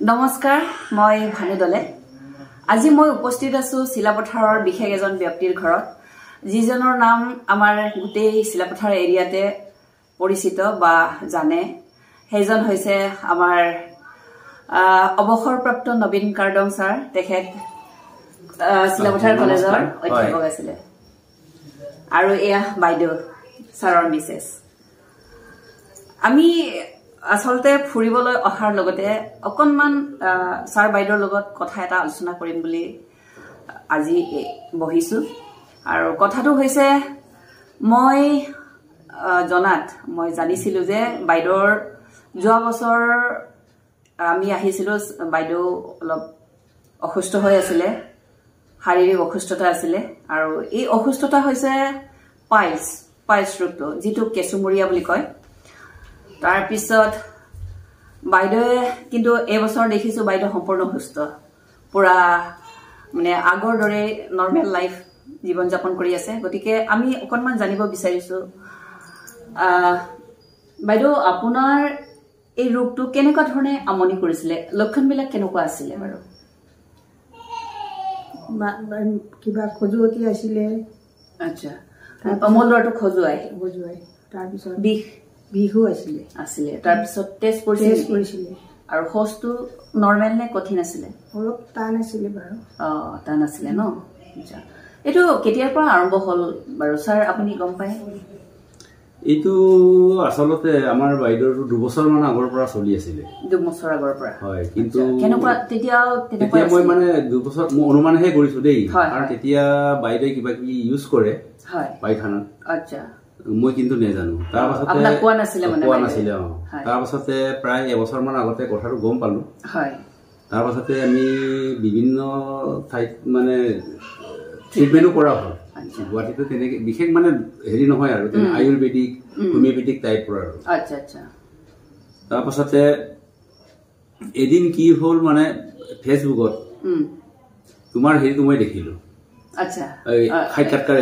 নমস্কাৰ মই ভানু দলে আজি মই উপস্থিত আছো শিলাপথাৰৰ বিশেষ এজন ব্যক্তিৰ ঘৰত যিজনৰ নাম আমাৰ গোটেই শিলাপথাৰ এৰিয়াতে পৰিচিত বা জানে হেজন হৈছে আমাৰ অৱসৰপ্ৰাপ্ত নবীন কাৰ্ডং স্যাৰ তেখেত শিলাপথাৰ কলেজৰ অধ্যাপক আছিল আৰু এয়া বাইদেউ স্যাৰৰ মিছেছ আমি আসলতে ফুৰিবলৈ অহাৰ লগতে অকনমান স্যাৰ বাইদেউৰ লগত কথা এটা আলোচনা কৰিম বুলি আজি বহিছো আৰু কথাটো হৈছে মই জানিছিলো যে বাইদেউৰ যোৱা বছৰ আমি আহিছিলো বাইদেউ অলপ অসুস্থ হৈ আছিল শাৰীৰিক অসুস্থতা আছিল আৰু এই অসুস্থতা হৈছে পাইলছ ৰোগটো যিটো কেঁচুমৰীয়া বুলি কয় তাৰ পিছত বাইদেউৱে কিন্তু এই বছৰ দেখিছো বাইদেউ সম্পূৰ্ণ সুস্থ পুৰা মানে আগৰ দৰে নৰ্মেল লাইফ জীৱন যাপন কৰি আছে গতিকে আমি অকনমান জানিব বিচাৰিছো বাইদেউ আপোনাৰ এই ৰোগটো কেনেকুৱা ধৰণে আমনি কৰিছিলে লক্ষণবিলাক কেনেকুৱা আছিল বাৰু কিবা খজুৱতি আছিলে আচ্ছা অমলৰটো খজুৱাই তাৰ পিছত বিহু আছিলে তাৰ পিছত টেষ্ট কৰিছিলে আৰু হোষ্টটো নৰ্মেল নে কঠিন আছিলে অলপ টান আছিলে বাৰু টান আছিলে ন আচ্ছা এটো কেতিয়াৰ পৰা আৰম্ভ হল বাৰু স্যাৰ আপুনি গম পায় এইটো আসলতে আমাৰ বাইদেউৰ 2 বছৰ মান আগৰ পৰা চলি আছিল 2 বছৰ আগৰ পৰা হয় কিন্তু কেনেকুৱা তেতিয়া মই মানে 2 বছৰ মই অনুমানহে কৰিছো দেই আৰু তেতিয়া বাইদেউ কিবা কি ইউজ কৰে হয় পায়খানাত আচ্ছা মই কিন্তু নেজানো তাৰ পাছতে আপনা কোৱা নাছিলে মানে কোৱা নাছিলে তাৰ পাছতে প্ৰায় এবছৰ মান আগতে কথাটো গম পালো হয় তাৰ পাছতে আমি বিভিন্ন ঠাইত মানে ট্ৰিটমেন্টও কৰা হ'ল গুৱাহাটীতো তেনেকে বিশেষ মানে হেৰি নহয় আৰু আয়ুৰ্বেদিক হোমিওপেথিক টাইপৰ আৰু আচ্ছা আচ্ছা তাৰ পাছতে এদিন কি হ'ল মানে ফেচবুকত তোমাৰ হেৰিটো মই দেখিলো আচ্ছা সাক্ষাৎকাৰ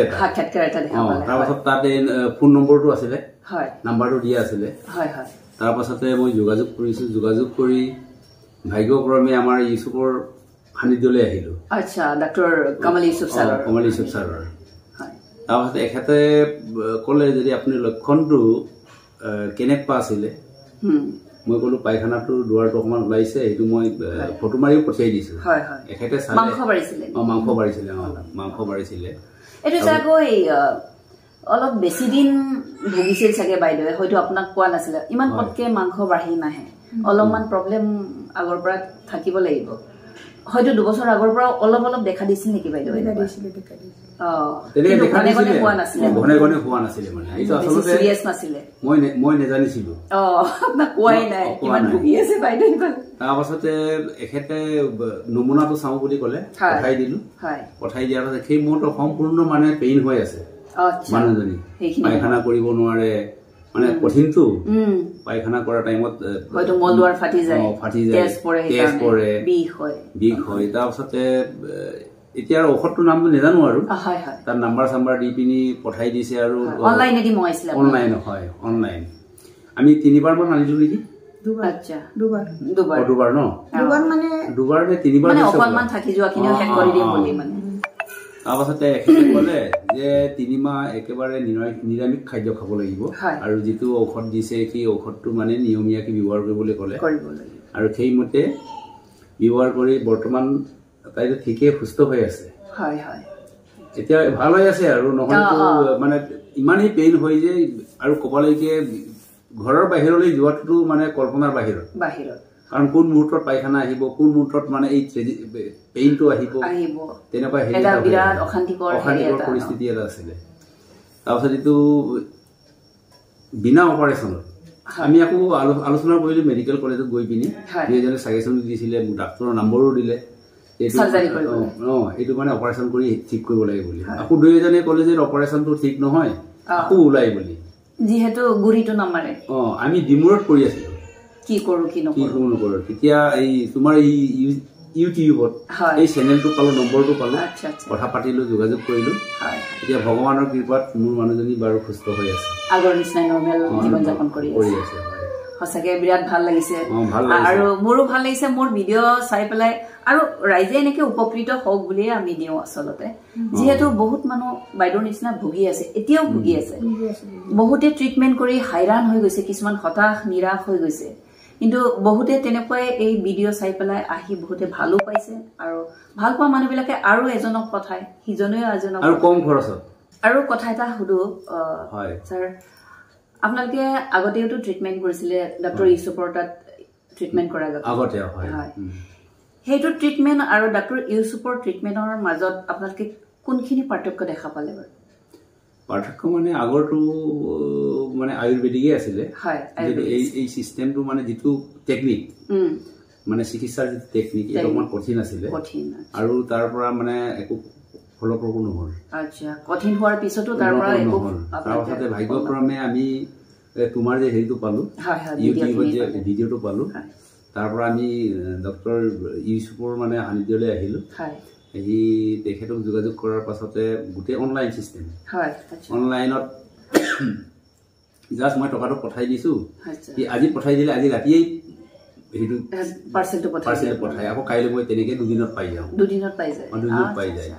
এটা দেখা পালে তাৰ পাছত তাতে ফোন নম্বৰটো আছিল হয় নাম্বাৰটো দিয়া আছিল হয় হয় তাৰ পাছতে মই যোগাযোগ কৰি ভাগ্যক্ৰমে আমাৰ ইউসুফৰ সান্নিধ্যলৈ আহিলো আচ্ছা ডক্টৰ কমল ইউসুফ ছাৰৰ হয় তাৰ পাছতে এখেতে ক'লে যদি আপুনি লক্ষণটো কেনেকুৱা আছিল মই ক'লো পায়খানাটো দুৱাৰটো অকমান ওলাইছে এইটো মই ফটো মাৰিও পঠিয়াই দিছো হয় হয় এখেতে মাংস বাঢ়িছিলে এটো চাগৈ অলপ বেছি দিন ভুগিছিল চাগে বাইদেৱে হয়তো আপোনাক কোৱা নাছিল ইমান পটকে মাংস বাঢ়ি নাহে অলপমান প্ৰবলেম আগৰ পৰা থাকিব লাগিব হয়তো 2 বছৰ আগৰ পৰা অলপ দেখা দিছিল নেকি বাইদেউ দেখা দিছিল ঘনে হোৱা নাছিল মানে এইটো আসলে সিৰিয়াছ নাছিল মই নেজানিছিলো আপোনাক কোৱাই নাই কিমান ভুগি আছে বাইদেউ তাৰ পাছতে এখেতে নমুনাটো চাওঁ বুলি ক'লে পঠাই দিয়াৰ পাছত সেই মোৰটো সম্পূৰ্ণ মানে পেইন হৈ আছে মানুহজনী পায়খানা কৰিব নোৱাৰে মানে কঠিনটো পায়খানা কৰা টাইমত হয়তো মলদ্বাৰ ফাটি যায় তেজ পৰে বিষ হয় তাৰ পাছতে এতিয়া ঔষধটোৰ নামটো নেজানো আৰু তাৰ নাম্বাৰ দি পিনি পঠাই দিছে আৰু অনলাইন আমি 3বাৰ মান আনিলো নেকি দুবাৰ নে 3বাৰ অকনমান থাকি যোৱাখিনিও শেষ কৰি দিম বুলি মানে তাৰ পাছতে এখেতে ক'লে যে 3 মাহ একেবাৰে নিৰামিষ খাদ্য খাব লাগিব আৰু যিটো ঔষধ দিছে সেই ঔষধটো মানে নিয়মীয়াকৈ ব্যৱহাৰ কৰিবলৈ ক'লে আৰু সেইমতে ব্যৱহাৰ কৰি বৰ্তমান তাইতো ঠিকেই সুস্থ হৈ আছে এতিয়া ভাল হৈ আছে আৰু নহয়তো মানে ইমানেই পেইন হৈ যে আৰু ক'বলৈকে ঘৰৰ বাহিৰলৈ যোৱাটো মানে কল্পনাৰ বাহিৰত কাৰণ কোন মুহূৰ্তত পায়খানা আহিব কোন মুহূৰ্তত মানে এই পেইনটো আহিব তেনেকুৱা অশান্তিকৰ পৰিস্থিতি এটা আছিলে তাৰপিছত এইটো বিনা অপাৰেশ্যনত আমি আকৌ আলোচনা কৰিলো মেডিকেল কলেজত গৈ পিনি দুজনে সাজেশ্যন দিছিলে ডাক্তৰৰ নম্বৰো দিলে এইটো মানে অপাৰেশ্যন কৰি ঠিক কৰিব লাগে বুলি আকৌ দুজনে ক'লে যে অপাৰেশ্যনটো ঠিক নহয় আকৌ ওলাই বুলি যিহেতু গুৰিটো নামাৰে আমি ডিমুৰত কৰি আছিলো কি কৰো কি নকৰো তেতিয়া এই তোমাৰ এই ইউটিউবত এই চেনেলটো পালো নম্বৰটো পালো কথা পাতিলো যোগাযোগ কৰিলো এতিয়া ভগৱানৰ কৃপাত মোৰ মানুহজনী বাৰু সুস্থ হৈ আছে আগৰ নিচিনা নৰ্মেল জীৱন যাপন কৰি আছে সঁচাকে বিৰাট ভাল লাগিছে আৰু মোৰো ভাল লাগিছে মোৰ ভিডিঅ' চাই পেলাই আৰু ৰাইজে এনেকে উপকৃত হওক বুলিয়ে আমি দিওঁ আচলতে যিহেতু বহুত মানুহ বাইদেউৰ নিচিনা ভুগি আছে এতিয়াও ভুগি আছে বহুতে ট্ৰিটমেণ্ট কৰি হাইৰাণ হৈ গৈছে কিছুমান হতাশ নিৰাশ হৈ গৈছে কিন্তু বহুতে তেনেকৈ এই ভিডিঅ' চাই পেলাই আহি বহুতে ভালো পাইছে আৰু ভাল পোৱা মানুহবিলাকে আৰু এজনক পঠায় সিজনেও এজনক আৰু কম খৰচত আৰু কথা এটা সুধো ছাৰ আপোনালোকে আগতেওতো ট্ৰিটমেণ্ট কৰিছিলে ডক্টৰ ইউছুফৰ তাত ট্ৰিটমেণ্ট কৰা আগতে হয় সেইটো ট্ৰিটমেণ্ট আৰু ডক্টৰ ইউছুফৰ ট্ৰিটমেণ্টৰ মাজত আপোনালোকে কোনখিনি পাৰ্থক্য দেখা পালে বাৰু পাৰ্থক্য মানে আগৰটো মানে আয়ুৰ্বেদিকে আছিলে এই চিষ্টেমটো মানে যিটো টেকনিক মানে চিকিৎসাৰ যিটো টেকনিক এইটো অকণমান কঠিন আছিলে আৰু তাৰ পৰা মানে একো ফলপ্ৰসূ নহ'ল আচ্ছা কঠিন হোৱাৰ পিছতো তাৰ পৰা নহ'ল তাৰপাছতে ভাগ্যক্ৰমে আমি তোমাৰ যে হেৰিটো পালোঁ ইউটিউবত যে ভিডিঅ'টো পালোঁ তাৰ পৰা আমি ডক্টৰ ইউছুফৰ মানে সান্নিধ্যলৈ আহিলোঁ সি তেখেতক যোগাযোগ কৰাৰ পাছতে গোটেই অনলাইন চিষ্টেম অনলাইনত জাষ্ট মই টকাটো পঠাই দিছোঁ সি আজি পঠাই দিলে আজি ৰাতিয়েই সেইটো পাৰ্চেলটো পঠাই আকৌ কাইলৈ মই তেনেকৈ দুদিনত পাই যাওঁ দুদিনত পাই যায়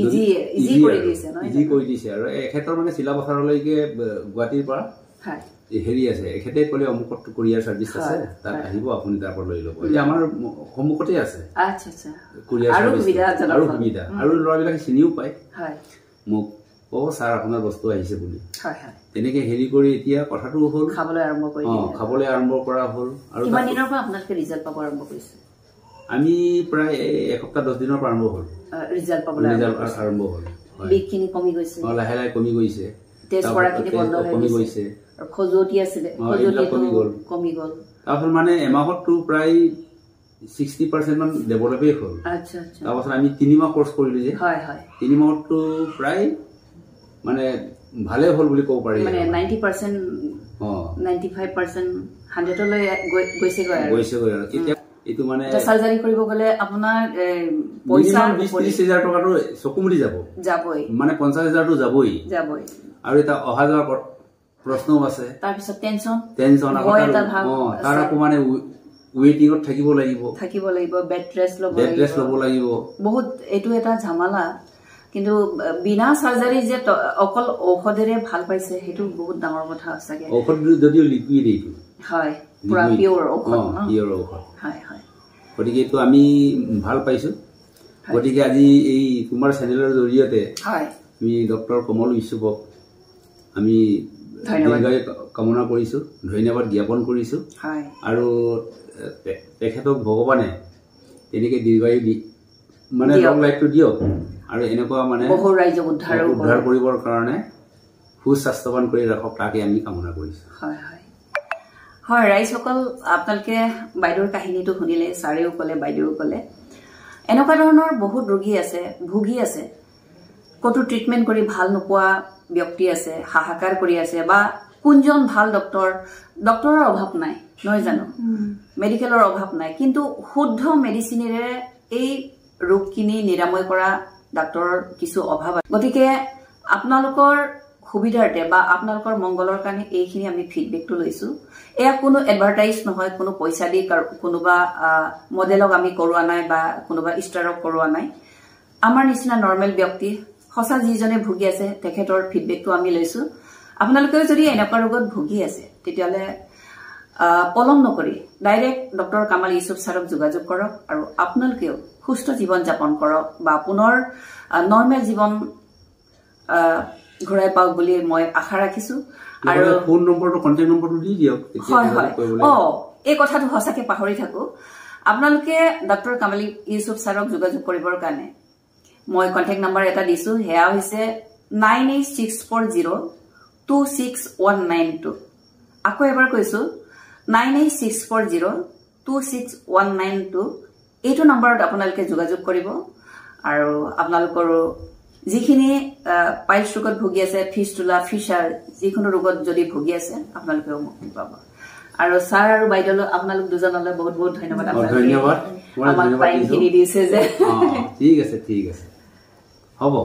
ইজি কৰি দিছে আৰু এখেতৰ মানে চিলাপথাৰলৈকে গুৱাহাটীৰ পৰা হেৰি আছে এখেতে ক'লে অমুকত কৰিয়াৰ চাৰ্ভিচ আছে তাত আহিব আপুনি তাৰ পৰা লৈ ল'ব এতিয়া আমাৰ সন্মুখতে আছে কৰিয়াৰ চাৰ্ভিচ আৰু সুবিধা আৰু ল'ৰাবিলাকে চিনিও পায় মোক ছাৰ আপোনাৰ বস্তু আহিছে বুলি তেনেকে হেৰি কৰি এতিয়া কথাটো হ'ল খাবলৈ আৰম্ভ কৰা হ'ল আৰু আমি প্ৰায় এসপ্তাহ 10 দিনৰ পৰা আৰম্ভ হ'ল আৰম্ভ হ'ল লাহে লাহে কমি গৈছে কমি গৈছে তাৰপাছত মানে এমাহতটো প্ৰায় 60% মান ডেভেলপেই হ'ল তাৰপাছত আমি 3 মাহ কোৰ্চ কৰিলো যে 3 মাহতটো প্ৰায় মানে ভালে হ'ল বুলি ক'ব পাৰি 90% 95% 100 লৈ গৈছে আৰু এতিয়া এইটো মানে সাৰ্জাৰী কৰিব গলে আপোনাৰ পইচা 20-30,000 টকাটো চকুমুৰি যাবই মানে 50,000 টো যাবই আৰু এটা অহা যোৱাৰ প্ৰশ্নও আছে তাৰ পিছত টেনচন তাৰ আকৌ মানে ৱেটিঙত থাকিব লাগিব বেড ৰেষ্ট ল'ব লাগিব বহুত এইটো এটা ঝামেলা কিন্তু বিনা সাৰ্জাৰী যে অকল ঔষধেৰে ভাল পাইছে সেইটো বহুত ডাঙৰ কথা আছে ঔষধ যদিও লিকুইড এইটো হয় পুৰা পিওৰ ঔষধ গতিকে এইটো আমি ভাল পাইছো গতিকে আজি এই তোমাৰ চেনেলৰ জৰিয়তে আমি ডক্টৰ কমল ইউছুফক আমি দীৰ্ঘায়ু কামনা কৰিছো ধন্যবাদ জ্ঞাপন কৰিছো আৰু তেখেতক ভগৱানে তেনেকে দীৰ্ঘায়ু মানে লং লাইফটো দিয়ক আৰু এনেকুৱা মানে বহু ৰাইজক উদ্ধাৰ কৰিবৰ কাৰণে সুস্বাস্থ্যৱান কৰি ৰাখক তাকে আমি কামনা কৰিছো হয় ৰাইজসকল আপোনালোকে বাইদেউৰ কাহিনীটো শুনিলে ছাৰেও ক'লে বাইদেউ ক'লে এনেকুৱা ধৰণৰ বহুত ৰোগী আছে ভুগি আছে কতো ট্ৰিটমেণ্ট কৰি ভাল নোপোৱা ব্যক্তি আছে হাহাকাৰ কৰি আছে বা কোনজন ভাল ডক্টৰৰ অভাৱ নাই নহয় জানো মেডিকেলৰ অভাৱ নাই কিন্তু শুদ্ধ মেডিচিনেৰে এই ৰোগখিনি নিৰাময় কৰা ডাক্তৰৰ কিছু অভাৱ আছে গতিকে আপোনালোকৰ সুবিধাৰ্থে বা আপোনালোকৰ মংগলৰ কাৰণে এইখিনি আমি ফিডবেকটো লৈছো এয়া কোনো এডভাৰটাইজ নহয় কোনো পইচা দি কোনোবা মডেলক আমি কৰোৱা নাই বা কোনোবা ষ্টাৰক কৰোৱা নাই আমাৰ নিচিনা নৰ্মেল ব্যক্তি সঁচা যিজনে ভুগি আছে তেখেতৰ ফিডবেকটো আমি লৈছো আপোনালোকেও যদি এনেকুৱা ৰোগত ভুগি আছে তেতিয়াহ'লে পলম নকৰি ডাইৰেক্ট ডক্টৰ কামাল ইউছুফ ছাৰক যোগাযোগ কৰক আৰু আপোনালোকেও সুস্থ জীৱন যাপন কৰক বা পুনৰ নৰ্মেল জীৱন ঘূৰাই পাওক বুলি মই আশা ৰাখিছো আৰু ফোন নম্বৰটো কন্টেক্ট নম্বৰটো দি দিয়ক এই কথাটো সঁচাকে পাহৰি থাকো আপোনালোকে ডক্টৰ কামাল ইউছুফ ছাৰক যোগাযোগ কৰিবৰ কাৰণে মই কন্টেক্ট নম্বৰ এটা দিছো হেয়া হৈছে 9864026192 আকৌ এবাৰ কৈছো 9864026192 এইটো নম্বৰত আপোনালোকে যোগাযোগ কৰিব আৰু আপোনালোকৰ যিখিনি পাইলছ ৰোগত ভুগি আছে ফিস্টুলা ফিচাৰ যিকোনো ৰোগত যদি ভুগি আছে আপোনালোকেও মুক্তি পাব আৰু ছাৰ আৰু বাইদেউ আপোনালোক দুজনলৈ বহুত বহুত ধন্যবাদ ধন্যবাদ আমাক টাইমখিনি দিছে যে ঠিক আছে হ'ব